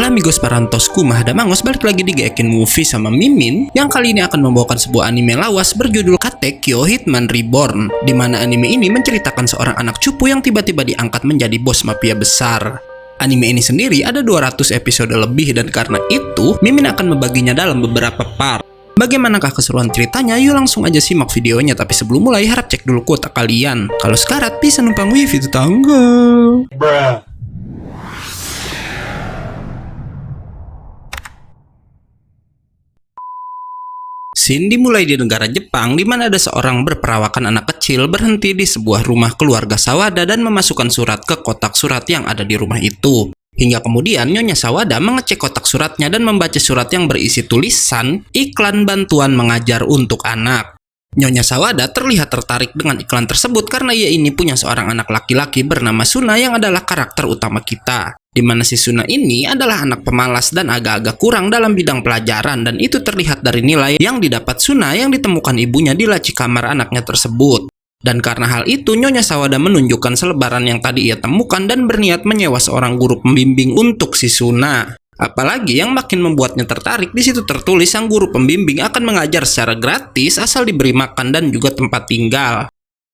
Hola amigos parantosku, Mahada Mangos balik lagi di Geekin Movie sama Mimin yang kali ini akan membawakan sebuah anime lawas berjudul Katekyo Hitman Reborn, di mana anime ini menceritakan seorang anak cupu yang tiba-tiba diangkat menjadi bos mafia besar. Anime ini sendiri ada 200 episode lebih dan karena itu Mimin akan membaginya dalam beberapa part. Bagaimanakah keseruan ceritanya? Yuk langsung aja simak videonya, tapi sebelum mulai harap cek dulu kuota kalian. Kalau sekarat bisa numpang wifi tetangga. Bruh. Scene dimulai di negara Jepang, di mana ada seorang berperawakan anak kecil berhenti di sebuah rumah keluarga Sawada dan memasukkan surat ke kotak surat yang ada di rumah itu. Hingga kemudian Nyonya Sawada mengecek kotak suratnya dan membaca surat yang berisi tulisan iklan bantuan mengajar untuk anak. Nyonya Sawada terlihat tertarik dengan iklan tersebut karena ia ini punya seorang anak laki-laki bernama Suna yang adalah karakter utama kita. Di mana si Suna ini adalah anak pemalas dan agak-agak kurang dalam bidang pelajaran, dan itu terlihat dari nilai yang didapat Suna yang ditemukan ibunya di laci kamar anaknya tersebut. Dan karena hal itu Nyonya Sawada menunjukkan selebaran yang tadi ia temukan dan berniat menyewa seorang guru pembimbing untuk si Suna. Apalagi yang makin membuatnya tertarik, di situ tertulis sang guru pembimbing akan mengajar secara gratis asal diberi makan dan juga tempat tinggal.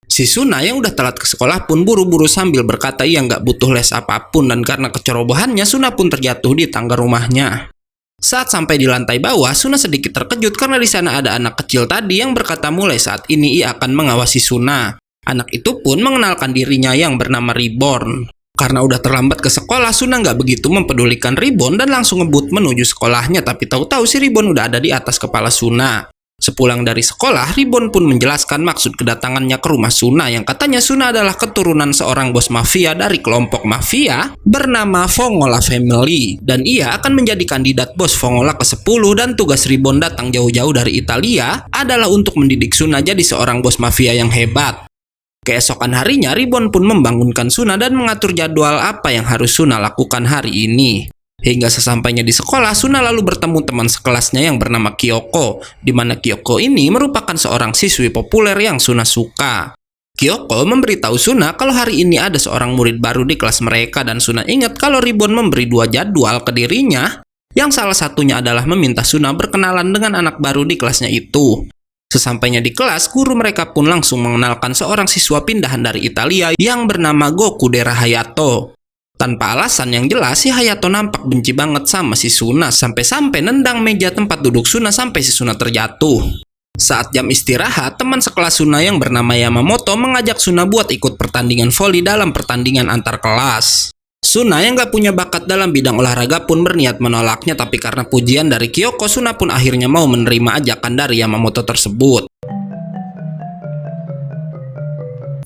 Si Suna yang udah telat ke sekolah pun buru-buru sambil berkata ia nggak butuh les apapun, dan karena kecerobohannya Suna pun terjatuh di tangga rumahnya. Saat sampai di lantai bawah, Suna sedikit terkejut karena di sana ada anak kecil tadi yang berkata mulai saat ini ia akan mengawasi Suna. Anak itu pun mengenalkan dirinya yang bernama Reborn. Karena udah terlambat ke sekolah, Suna nggak begitu mempedulikan Reborn dan langsung ngebut menuju sekolahnya, tapi tahu-tahu si Reborn udah ada di atas kepala Suna. Sepulang dari sekolah, Reborn pun menjelaskan maksud kedatangannya ke rumah Suna yang katanya Suna adalah keturunan seorang bos mafia dari kelompok mafia bernama Fongola Family, dan ia akan menjadi kandidat bos Fongola ke-10, dan tugas Reborn datang jauh-jauh dari Italia adalah untuk mendidik Suna jadi seorang bos mafia yang hebat. Keesokan harinya, Reborn pun membangunkan Suna dan mengatur jadwal apa yang harus Suna lakukan hari ini. Hingga sesampainya di sekolah, Suna lalu bertemu teman sekelasnya yang bernama Kyoko, di mana Kyoko ini merupakan seorang siswi populer yang Suna suka. Kyoko memberitahu Suna kalau hari ini ada seorang murid baru di kelas mereka, dan Suna ingat kalau Reborn memberi 2 jadwal ke dirinya, yang salah satunya adalah meminta Suna berkenalan dengan anak baru di kelasnya itu. Sesampainya di kelas, guru mereka pun langsung mengenalkan seorang siswa pindahan dari Italia yang bernama Gokudera Hayato. Tanpa alasan yang jelas, si Hayato nampak benci banget sama si Suna, sampai-sampai nendang meja tempat duduk Suna sampai si Suna terjatuh. Saat jam istirahat, teman sekelas Suna yang bernama Yamamoto mengajak Suna buat ikut pertandingan voli dalam pertandingan antar kelas. Suna yang gak punya bakat dalam bidang olahraga pun berniat menolaknya, tapi karena pujian dari Kyoko, Suna pun akhirnya mau menerima ajakan dari Yamamoto tersebut.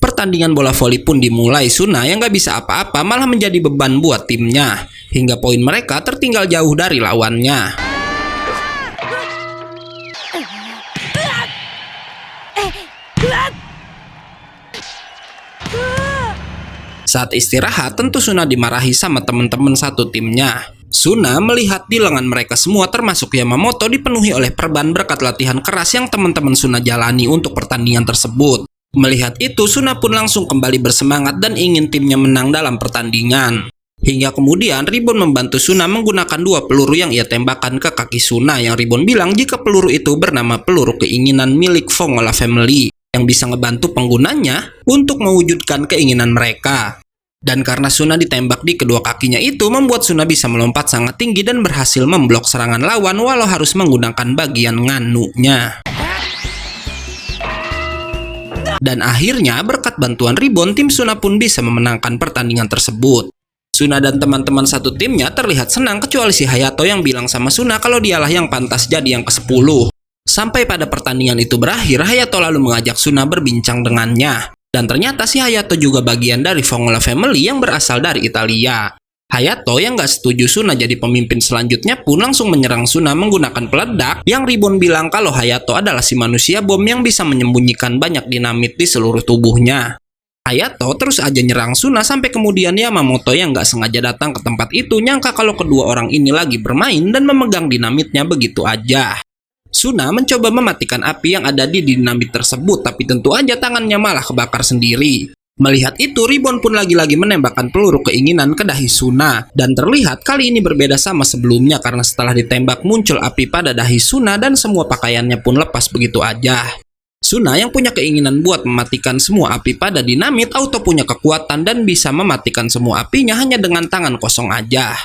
Pertandingan bola voli pun dimulai. Suna yang gak bisa apa-apa malah menjadi beban buat timnya, hingga poin mereka tertinggal jauh dari lawannya. Saat istirahat, tentu Suna dimarahi sama teman-teman satu timnya. Suna melihat di lengan mereka semua termasuk Yamamoto dipenuhi oleh perban berkat latihan keras yang teman-teman Suna jalani untuk pertandingan tersebut. Melihat itu, Suna pun langsung kembali bersemangat dan ingin timnya menang dalam pertandingan. Hingga kemudian Reborn membantu Suna menggunakan 2 peluru yang ia tembakkan ke kaki Suna, yang Reborn bilang jika peluru itu bernama peluru keinginan milik Fongola Family, yang bisa ngebantu penggunanya untuk mewujudkan keinginan mereka. Dan karena Suna ditembak di kedua kakinya itu, membuat Suna bisa melompat sangat tinggi dan berhasil memblok serangan lawan walau harus menggunakan bagian nganunya. Dan akhirnya berkat bantuan Reborn, tim Suna pun bisa memenangkan pertandingan tersebut. Suna dan teman-teman satu timnya terlihat senang kecuali si Hayato yang bilang sama Suna kalau dialah yang pantas jadi yang ke-10. Sampai pada pertandingan itu berakhir, Hayato lalu mengajak Suna berbincang dengannya. Dan ternyata si Hayato juga bagian dari Fongola Family yang berasal dari Italia. Hayato yang gak setuju Suna jadi pemimpin selanjutnya pun langsung menyerang Suna menggunakan peledak, yang Reborn bilang kalau Hayato adalah si manusia bom yang bisa menyembunyikan banyak dinamit di seluruh tubuhnya. Hayato terus aja nyerang Suna sampai kemudian Yamamoto yang gak sengaja datang ke tempat itu nyangka kalau kedua orang ini lagi bermain dan memegang dinamitnya begitu aja. Suna mencoba mematikan api yang ada di dinamit tersebut, tapi tentu aja tangannya malah kebakar sendiri. Melihat itu, Ribbon pun lagi-lagi menembakkan peluru keinginan ke dahi Suna. Dan terlihat kali ini berbeda sama sebelumnya karena setelah ditembak muncul api pada dahi Suna dan semua pakaiannya pun lepas begitu aja. Suna yang punya keinginan buat mematikan semua api pada dinamit auto punya kekuatan dan bisa mematikan semua apinya hanya dengan tangan kosong aja.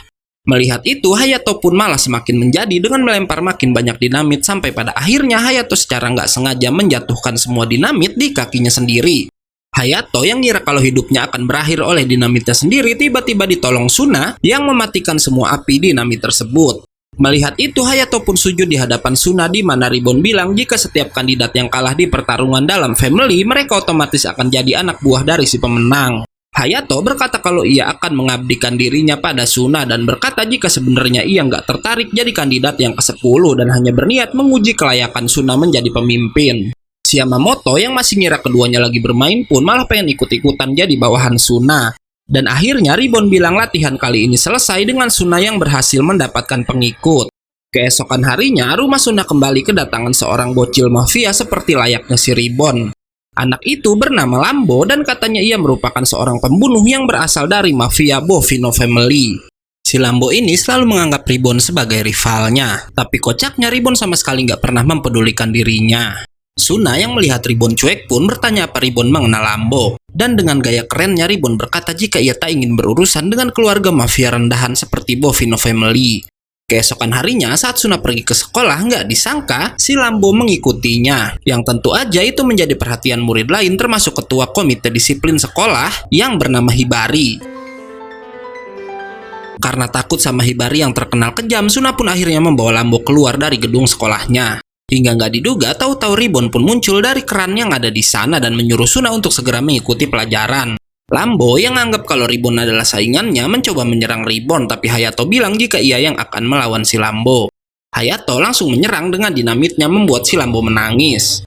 Melihat itu, Hayato pun malah semakin menjadi dengan melempar makin banyak dinamit sampai pada akhirnya Hayato secara nggak sengaja menjatuhkan semua dinamit di kakinya sendiri. Hayato yang ngira kalau hidupnya akan berakhir oleh dinamitnya sendiri tiba-tiba ditolong Suna yang mematikan semua api dinamit tersebut. Melihat itu, Hayato pun sujud di hadapan Suna di mana Ribbon bilang jika setiap kandidat yang kalah di pertarungan dalam family, mereka otomatis akan jadi anak buah dari si pemenang. Hayato berkata kalau ia akan mengabdikan dirinya pada Suna dan berkata jika sebenarnya ia nggak tertarik jadi kandidat yang ke-10 dan hanya berniat menguji kelayakan Suna menjadi pemimpin. Si Yamamoto yang masih ngira keduanya lagi bermain pun malah pengen ikut-ikutan jadi bawahan Suna. Dan akhirnya Ribbon bilang latihan kali ini selesai dengan Suna yang berhasil mendapatkan pengikut. Keesokan harinya, rumah Suna kembali kedatangan seorang bocil mafia seperti layaknya si Ribbon. Anak itu bernama Lambo dan katanya ia merupakan seorang pembunuh yang berasal dari mafia Bovino Family. Si Lambo ini selalu menganggap Ribbon sebagai rivalnya, tapi kocaknya Ribbon sama sekali nggak pernah mempedulikan dirinya. Suna yang melihat Ribbon cuek pun bertanya apa Ribbon mengenal Lambo. Dan dengan gaya kerennya Ribbon berkata jika ia tak ingin berurusan dengan keluarga mafia rendahan seperti Bovino Family. Keesokan harinya saat Suna pergi ke sekolah nggak disangka si Lambo mengikutinya. Yang tentu aja itu menjadi perhatian murid lain termasuk ketua komite disiplin sekolah yang bernama Hibari. Karena takut sama Hibari yang terkenal kejam, Suna pun akhirnya membawa Lambo keluar dari gedung sekolahnya. Hingga nggak diduga, tahu-tahu Ribbon pun muncul dari keran yang ada di sana dan menyuruh Suna untuk segera mengikuti pelajaran. Lambo yang anggap kalau Ribbon adalah saingannya mencoba menyerang Ribbon, tapi Hayato bilang jika ia yang akan melawan si Lambo. Hayato langsung menyerang dengan dinamitnya membuat si Lambo menangis.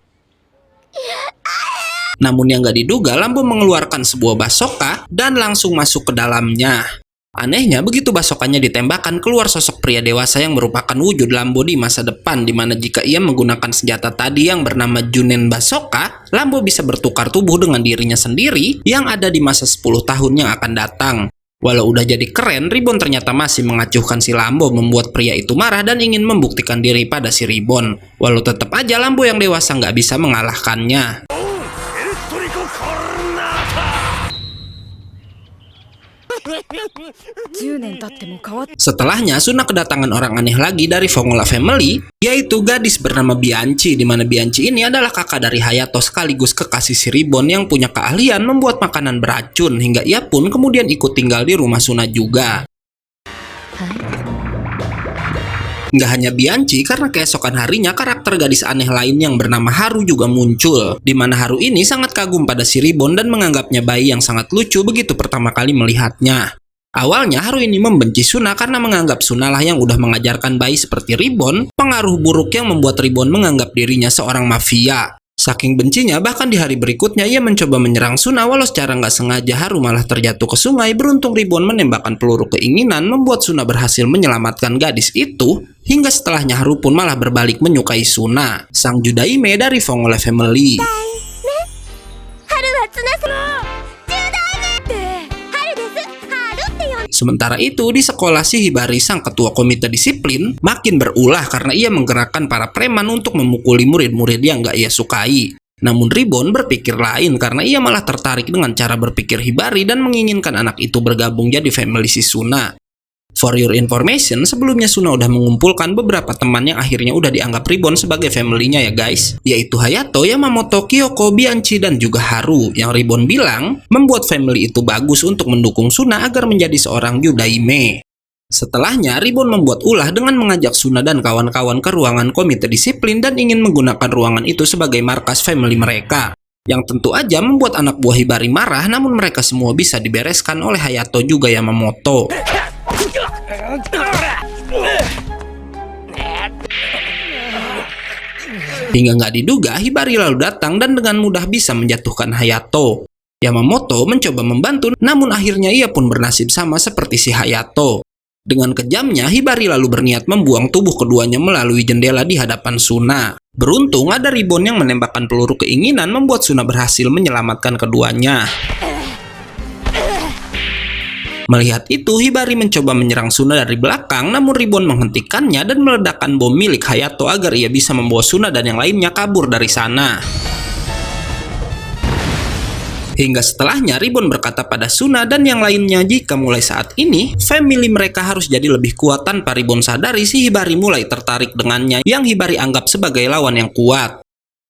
Namun yang nggak diduga, Lambo mengeluarkan sebuah basoka dan langsung masuk ke dalamnya. Anehnya, begitu basokannya ditembakkan, keluar sosok pria dewasa yang merupakan wujud Lambo di masa depan, dimana jika ia menggunakan senjata tadi yang bernama Junen Basoka, Lambo bisa bertukar tubuh dengan dirinya sendiri yang ada di masa 10 tahun yang akan datang. Walau udah jadi keren, Ribbon ternyata masih mengacuhkan si Lambo, membuat pria itu marah dan ingin membuktikan diri pada si Ribbon. Walau tetap aja Lambo yang dewasa nggak bisa mengalahkannya. Setelahnya, Suna kedatangan orang aneh lagi dari Fongola Family, yaitu gadis bernama Bianchi, di mana Bianchi ini adalah kakak dari Hayato sekaligus kekasih si Ribbon yang punya keahlian membuat makanan beracun, hingga ia pun kemudian ikut tinggal di rumah Suna juga. Nggak hanya Bianchi, karena keesokan harinya karakter gadis aneh lain yang bernama Haru juga muncul, di mana Haru ini sangat kagum pada si Ribbon dan menganggapnya bayi yang sangat lucu begitu pertama kali melihatnya. Awalnya Haru ini membenci Suna karena menganggap Suna lah yang udah mengajarkan bayi seperti Ribbon pengaruh buruk yang membuat Ribbon menganggap dirinya seorang mafia. Saking bencinya, bahkan di hari berikutnya ia mencoba menyerang Suna walau secara nggak sengaja Haru malah terjatuh ke sungai. Beruntung Ribbon menembakkan peluru keinginan membuat Suna berhasil menyelamatkan gadis itu, hingga setelahnya Haru pun malah berbalik menyukai Suna, sang Judaime dari Fongola Family. Sementara itu, di sekolah si Hibari sang ketua komite disiplin makin berulah karena ia menggerakkan para preman untuk memukuli murid-murid yang gak ia sukai. Namun Ribbon berpikir lain karena ia malah tertarik dengan cara berpikir Hibari dan menginginkan anak itu bergabung jadi family si Suna. For your information, sebelumnya Suna udah mengumpulkan beberapa teman yang akhirnya udah dianggap Ribbon sebagai family-nya ya guys, yaitu Hayato, Yamamoto, Kyoko, Bianchi, dan juga Haru, yang Ribbon bilang membuat family itu bagus untuk mendukung Suna agar menjadi seorang Judaime. Setelahnya, Ribbon membuat ulah dengan mengajak Suna dan kawan-kawan ke ruangan komite disiplin dan ingin menggunakan ruangan itu sebagai markas family mereka. Yang tentu aja membuat anak buah Hibari marah, namun mereka semua bisa dibereskan oleh Hayato juga Yamamoto. Hingga nggak diduga, Hibari lalu datang dan dengan mudah bisa menjatuhkan Hayato. Yamamoto mencoba membantu, namun akhirnya ia pun bernasib sama seperti si Hayato. Dengan kejamnya, Hibari lalu berniat membuang tubuh keduanya melalui jendela di hadapan Suna. Beruntung ada Ribbon yang menembakkan peluru keinginan membuat Suna berhasil menyelamatkan keduanya. Melihat itu, Hibari mencoba menyerang Suna dari belakang, namun Ribbon menghentikannya dan meledakkan bom milik Hayato agar ia bisa membawa Suna dan yang lainnya kabur dari sana. Hingga setelahnya, Ribbon berkata pada Suna dan yang lainnya jika mulai saat ini, family mereka harus jadi lebih kuat. Tanpa Ribbon sadari, si Hibari mulai tertarik dengannya yang Hibari anggap sebagai lawan yang kuat.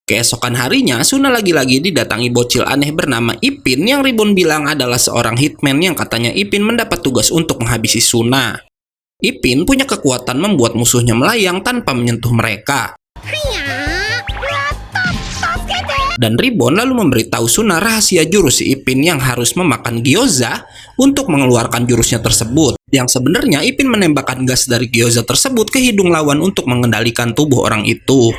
Keesokan harinya, Suna lagi-lagi didatangi bocil aneh bernama Ipin yang Ribbon bilang adalah seorang hitman yang katanya Ipin mendapat tugas untuk menghabisi Suna. Ipin punya kekuatan membuat musuhnya melayang tanpa menyentuh mereka. Dan Ribbon lalu memberitahu Suna rahasia jurus si Ipin yang harus memakan gyoza untuk mengeluarkan jurusnya tersebut. Yang sebenarnya Ipin menembakkan gas dari gyoza tersebut ke hidung lawan untuk mengendalikan tubuh orang itu.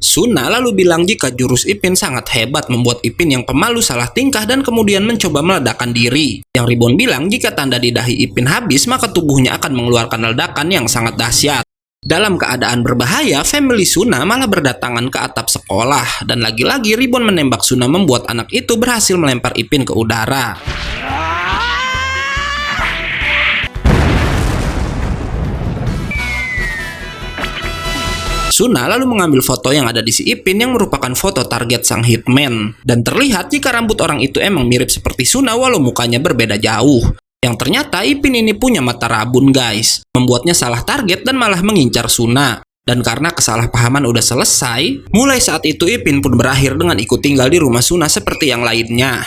Suna lalu bilang jika jurus Ipin sangat hebat membuat Ipin yang pemalu salah tingkah dan kemudian mencoba meledakkan diri. Yang Ribbon bilang jika tanda di dahi Ipin habis maka tubuhnya akan mengeluarkan ledakan yang sangat dahsyat. Dalam keadaan berbahaya, family Suna malah berdatangan ke atap sekolah dan lagi-lagi Ribbon menembak Suna membuat anak itu berhasil melempar Ipin ke udara. Suna lalu mengambil foto yang ada di si Ipin yang merupakan foto target sang hitman. Dan terlihat jika rambut orang itu emang mirip seperti Suna walau mukanya berbeda jauh. Yang ternyata Ipin ini punya mata rabun guys. Membuatnya salah target dan malah mengincar Suna. Dan karena kesalahpahaman udah selesai, mulai saat itu Ipin pun berakhir dengan ikut tinggal di rumah Suna seperti yang lainnya.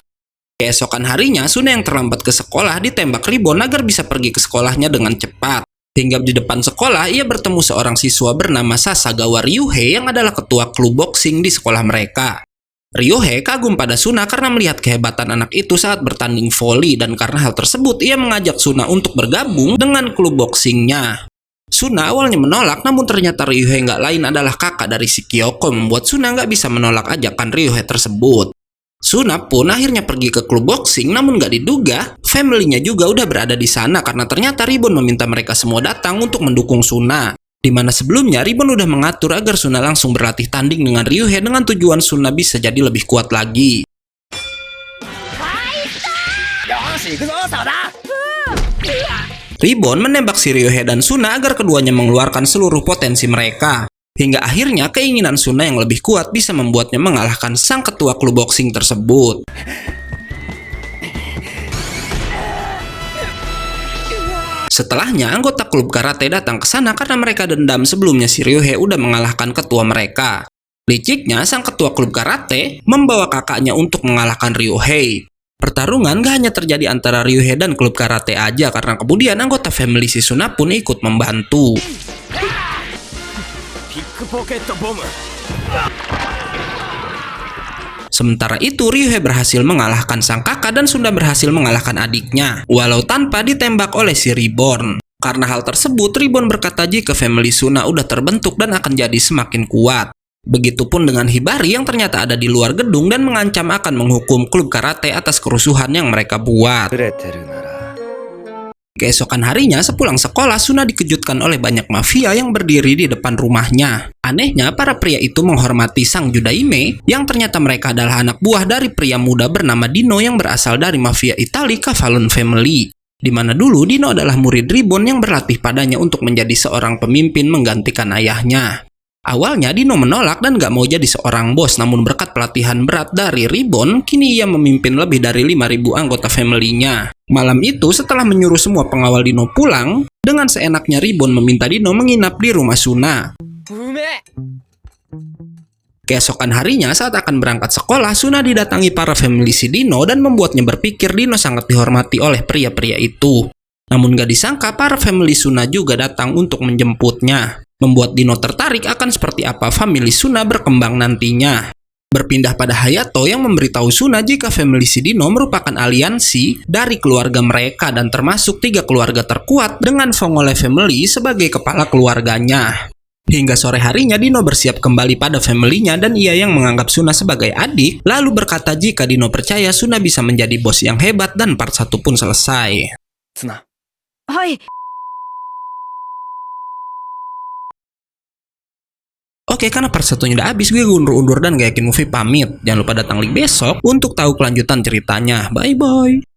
Keesokan harinya, Suna yang terlambat ke sekolah ditembak Ribbon agar bisa pergi ke sekolahnya dengan cepat. Hingga di depan sekolah, ia bertemu seorang siswa bernama Sasagawa Ryuhei yang adalah ketua klub boxing di sekolah mereka. Ryuhei kagum pada Suna karena melihat kehebatan anak itu saat bertanding voli dan karena hal tersebut ia mengajak Suna untuk bergabung dengan klub boxingnya. Suna awalnya menolak, namun ternyata Ryuhei nggak lain adalah kakak dari si Kyoko membuat Suna nggak bisa menolak ajakan Ryuhei tersebut. Suna pun akhirnya pergi ke klub boxing, namun gak diduga, family-nya juga udah berada di sana karena ternyata Ribbon meminta mereka semua datang untuk mendukung Suna. Dimana sebelumnya Ribbon udah mengatur agar Suna langsung berlatih tanding dengan Ryuhei dengan tujuan Suna bisa jadi lebih kuat lagi. Ribbon menembak si Ryuhei dan Suna agar keduanya mengeluarkan seluruh potensi mereka. Hingga akhirnya keinginan Suna yang lebih kuat bisa membuatnya mengalahkan sang ketua klub boxing tersebut. Setelahnya, anggota klub karate datang ke sana karena mereka dendam sebelumnya si Ryuhei udah mengalahkan ketua mereka. Liciknya, sang ketua klub karate membawa kakaknya untuk mengalahkan Ryuhei. Pertarungan gak hanya terjadi antara Ryuhei dan klub karate aja karena kemudian anggota family si Suna pun ikut membantu. Sementara itu, Ryuhei berhasil mengalahkan sang kakak dan Suna berhasil mengalahkan adiknya, walau tanpa ditembak oleh si Ribbon. Karena hal tersebut, Ribbon berkata jika family Suna udah terbentuk dan akan jadi semakin kuat. Begitupun dengan Hibari yang ternyata ada di luar gedung dan mengancam akan menghukum klub karate atas kerusuhan yang mereka buat. Keesokan harinya, sepulang sekolah, Suna dikejutkan oleh banyak mafia yang berdiri di depan rumahnya. Anehnya, para pria itu menghormati sang Judaime, yang ternyata mereka adalah anak buah dari pria muda bernama Dino yang berasal dari mafia Italia Cavallon Family. Di mana dulu Dino adalah murid Ribbon yang berlatih padanya untuk menjadi seorang pemimpin menggantikan ayahnya. Awalnya Dino menolak dan gak mau jadi seorang bos, namun berkat pelatihan berat dari Ribbon, kini ia memimpin lebih dari 5.000 anggota family-nya. Malam itu, setelah menyuruh semua pengawal Dino pulang, dengan seenaknya Ribbon meminta Dino menginap di rumah Suna. Keesokan harinya, saat akan berangkat sekolah, Suna didatangi para family si Dino dan membuatnya berpikir Dino sangat dihormati oleh pria-pria itu. Namun gak disangka, para family Suna juga datang untuk menjemputnya. Membuat Dino tertarik akan seperti apa family Suna berkembang nantinya. Berpindah pada Hayato yang memberitahu Suna jika family si Dino merupakan aliansi dari keluarga mereka dan termasuk 3 keluarga terkuat dengan Fongole Family sebagai kepala keluarganya. Hingga sore harinya Dino bersiap kembali pada family-nya dan ia yang menganggap Suna sebagai adik, lalu berkata jika Dino percaya Suna bisa menjadi bos yang hebat dan part 1 pun selesai. Suna. Hai. Oke, karena part 1-nya udah habis, gue undur-undur dan gak yakin movie pamit. Jangan lupa datang lagi besok untuk tahu kelanjutan ceritanya. Bye-bye.